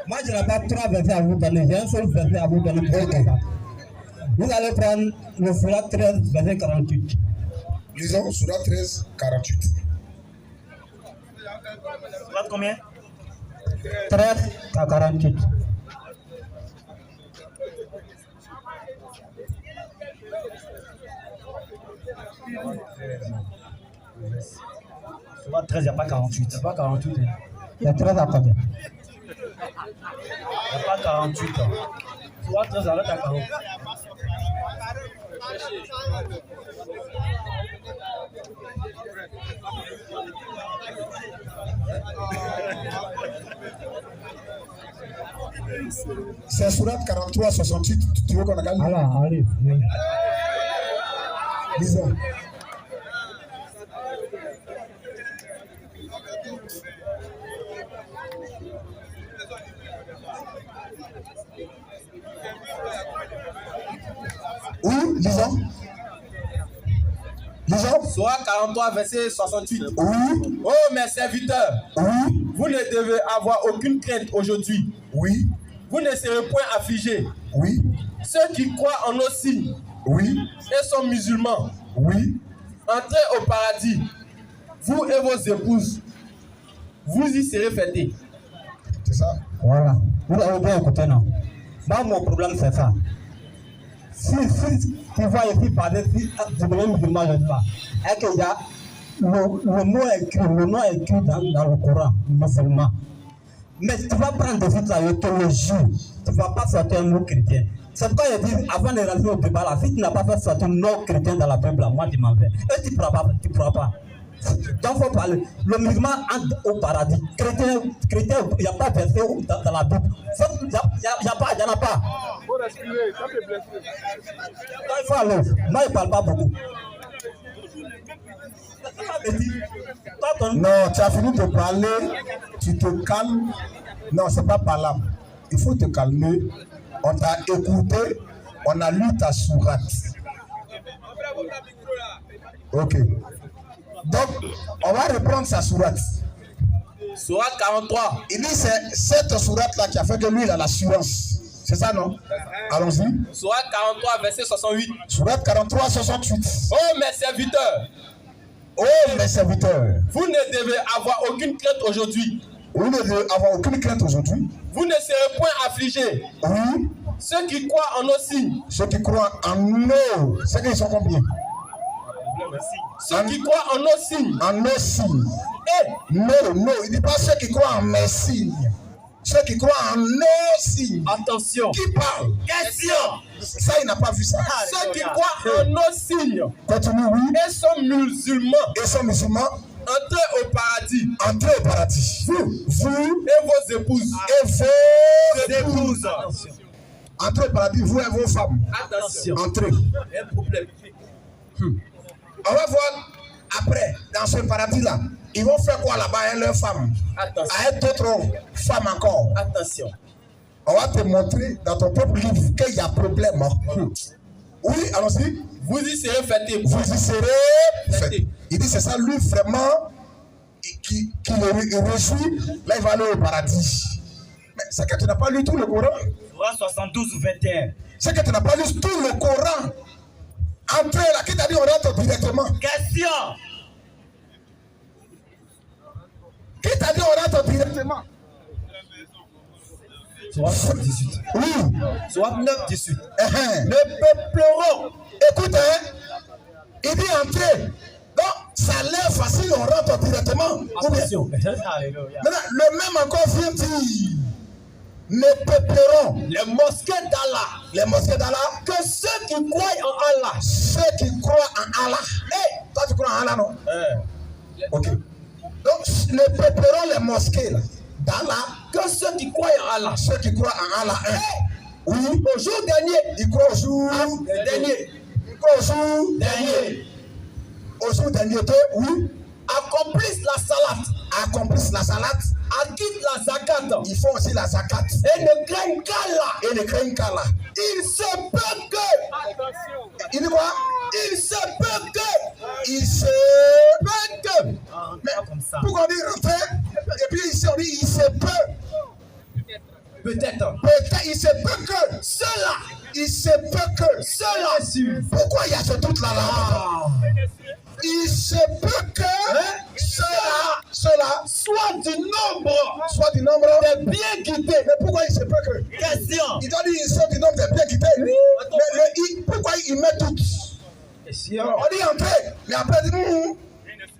Moi, je n'ai pas 3 versets à vous donner. J'ai un seul verset à vous donner pour ça. Vous allez prendre le Surat 13, verset 48. Lisons Surat 13, 48. Surat combien? 13 à 48. Surat 13, il n'y a pas 48. C'est pas 48. Il y a 13 à combien? Il n'y a pas 48. Surat 13, arrête à 48. C'est Surat 43, 68. Tu veux qu'on regarde? Alors, allez. Lisons. Oui, lisons. Lisons. Surat 43, verset 68. Oui. Oh, mes serviteurs, Oui. vous ne devez avoir aucune crainte aujourd'hui. Oui. Vous ne serez point affligés. Oui. Ceux qui croient en nos signes Oui. et sont musulmans, Oui. entrez au paradis, vous et vos épouses, vous y serez fêtés. C'est ça. Voilà. Vous avez bien écouté, non? Moi, mon problème, c'est ça. Si tu vois ici parler, si tu deviens musulman, je dis là, et qu'il y a le nom écrit dans le Coran, musulman. Mais tu vas prendre des études de théologie, tu ne vas pas sortir un mot chrétien. C'est pourquoi je dis, avant de rentrer au débat là, si tu n'as pas fait sortir un nom chrétien dans la Bible, là, moi, tu m'en vais. Et tu ne pourras pas. Donc, il faut parler. Le musulman entre au paradis. Chrétien, il n'y a pas de verset dans la Bible. Il n'y en a pas. Il faut respirer, ça te blesse. Donc, il faut aller. Moi, je ne parle pas beaucoup. Non, tu as fini de parler, tu te calmes. Non, c'est pas par là. Il faut te calmer. On t'a écouté, on a lu ta sourate. Ok. Donc, on va reprendre sa sourate. Surat 43. Il dit c'est cette sourate-là qui a fait que lui, il a l'assurance. C'est ça, non? Allons-y. Surat 43, verset 68. Sourate 43, 68. Oh, mes serviteurs, Oh, mes serviteurs, vous ne devez avoir aucune crainte aujourd'hui. vous ne devez avoir aucune crainte aujourd'hui. Vous ne serez point affligés. Oui, Ceux qui croient en nos signes, ceux qui croient en nous, c'est qu'ils sont combien? ceux qui croient en nos signes, En nos signes. Non, il ne dit pas ceux qui croient en mes signes. Ceux qui croient en nos signes. Attention. Qui parle? Question. Ça, il n'a pas vu ça. ceux qui croient en nos signes Continue, oui. et sont musulmans, Et sont musulmans, entrez au paradis, entrez au paradis. Vous et vos épouses. et vos épouses. Attention. Entrez au paradis, vous et vos femmes. Attention, Entrez. un problème. On va voir après, dans ce paradis-là, ils vont faire quoi là-bas avec leurs femmes? Attention, Avec d'autres femmes encore. attention. On va te montrer dans ton propre livre qu'il y a problème. Oui, allons-y. Vous y serez fêtés. Vous y serez fait. Il dit c'est ça, lui vraiment, qui le réjouit. Là, il va aller au paradis. Mais c'est que tu n'as pas lu tout le Coran. Surat 72, 21. C'est que tu n'as pas lu tout le Coran. Entrez là, qui t'a dit on rentre directement? Question. Qui t'a dit on rentre directement? Surat 18. Oui. Surat 9, 18. Le peupleront. Écoute, hein, il dit entrer. Donc, ça a l'air facile, on rentre directement. Ou bien- Attention. Alléluia. Maintenant, le même encore vient dire les peupleront, Les mosquées d'Allah, les mosquées d'Allah, que ceux qui croient en Allah, ceux qui croient en Allah. Toi, tu crois en Allah, non? Ok. Donc, les peupleront les mosquées là, d'Allah, que ceux qui croient en Allah. ceux qui croient en Allah. Oui, Au jour dernier, ils croient au jour dernier, Ils croient au jour dernier, Au jour dernier, oui, accomplissent la salat, accomplissent la salade. acquittent la zakat Ils font aussi la zakat. et ne craignent qu'Allah. Et ne craignent qu'Allah. Il se peut que, Il dit quoi? il se peut que, Il se peut que. Mais Comme ça. pourquoi on dit rentrer? Et puis ici on dit il se peut. Peut-être. Peut-être, il se peut que cela, il se peut que cela. Pourquoi il y a ce doute-là là? Il se peut que cela soit du nombre des bien guidés. Mais pourquoi il se peut que? Question. Il doit dire ils sont du nombre des bien guidés. Mais pourquoi il met tout? On dit entrer, mais après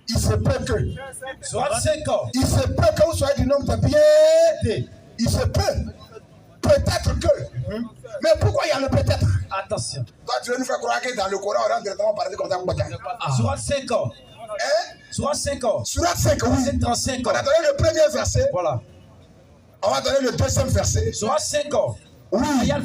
il se peut que. Soit 5 ans. Il se peut que vous soyez du nombre de bien guidés. Il se peut. Peut-être que. Mais pourquoi il y a le peut-être? Attention. Toi, tu veux nous faire croire que dans le Coran, on rentre directement par comme ça. Soit 5 ans. Hein? Soit 5 ans. Surat 5, oui. C'est 35 On ans. a donné le premier verset. Voilà. On va donner le deuxième verset. Soit 5 ans. Oui. Ayat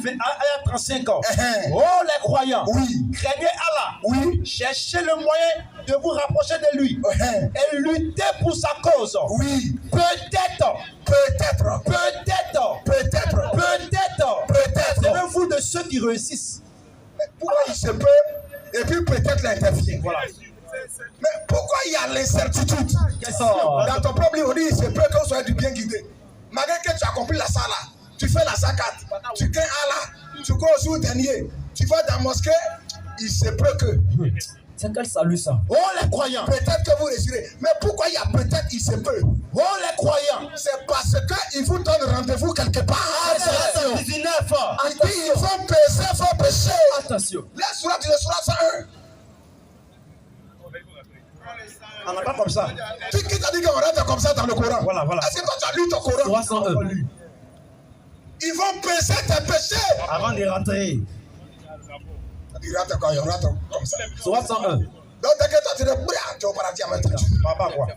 35 ans. Uh-huh. Oh les croyants. Oui. Craignez Allah. Oui. Cherchez le moyen de vous rapprocher de lui. Uh-huh. Et luttez pour sa cause. Oui. Peut-être. Peut-être. Peut-être. Peut-être. Peut-être. Peut-être. Servez-vous de ceux qui réussissent. Mais pourquoi il se peut et puis peut-être l'intervient? Voilà. Mais pourquoi il y a l'incertitude? Dans ton problème, on dit il se peut que vous soyez du bien guidé. Malgré que tu as compris la salle, tu fais la zakat, tu crains Allah, tu crois au jour dernier, tu vas dans la mosquée, il se peut que. C'est quel salut ça? Oh les croyants. Peut-être que vous réussirez. Mais pourquoi il y a peut-être il se peut? Oh les croyants. C'est parce qu'il vous donne rendez-vous quelque part. Attention. 19. Il dit il faut peser, il faut pécher. Attention. La sourate, le sourate 101. On n'a pas comme ça. Qui t'a dit qu'on rentre comme ça dans le Coran? Voilà, voilà. Est-ce que toi tu as lu ton Coran? 301. Ils vont peser tes péchés. Avant de rentrer. Il rentre quand il rentre comme ça. 301. Donc dès que toi tu dis, tu es au paradis en même temps. Papa quoi?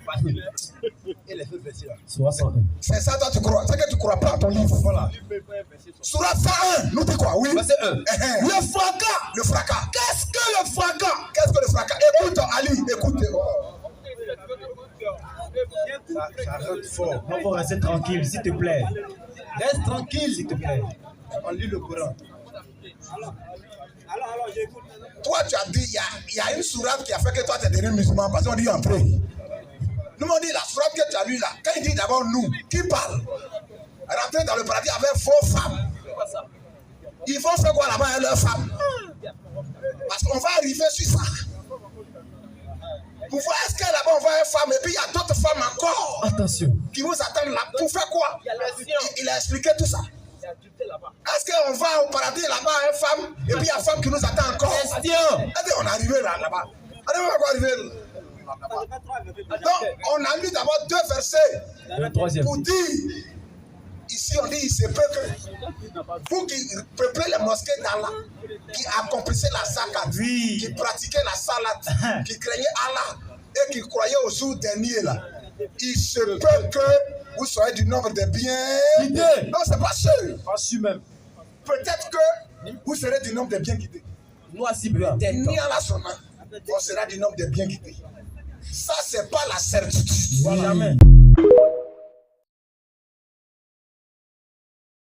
Et les feux là. 301. C'est ça toi tu crois. C'est que tu ne crois pas à ton livre. Voilà. Sourate 101, nous dit quoi? Oui. Verset 1. Le fracas. Le fracas. Qu'est-ce que le fracas? Qu'est-ce que le fracas? Écoute Ali, écoute. Ça rentre fort. On va rester tranquille, s'il te plaît. Reste tranquille, s'il te plaît. On lit le Coran. Toi, tu as dit, il y a une sourate qui a fait que toi, tu es devenu musulman parce qu'on dit entrer. Nous, on dit la sourate que tu as lue là. Quand il dit d'abord nous, qui parle? Rentrer dans le paradis avec vos femmes. Ils vont faire quoi là-bas avec leurs femmes? Parce qu'on va arriver sur ça. Pour voir est-ce que là-bas on voit une femme et puis il y a d'autres femmes encore. Attention. Qui vous attendent là. Pour faire quoi? Il a expliqué tout ça. Est-ce qu'on va au paradis là-bas une femme et puis il y a une femme qui nous attend encore? Question. Est-ce qu'on est arrivé là-bas? On est pas arrivé là. Donc on a lu d'abord 2 versets. Le troisième. Pour dire, ici on dit il se peut que vous qui peuplez les mosquées d'Allah, qui accomplissez la zakat, Oui. qui pratiquez la salat, qui craignez Allah et qui croyez au jour dernier là, il se peut que vous soyez du nombre des bien guidés. Non, c'est pas sûr. Pas sûr même. Peut-être que vous serez du nombre des bien guidés. Nous aussi peut-être. Ni à la sonna, on sera du nombre des bien guidés. Ça, c'est pas la certitude. Voilà. Amen.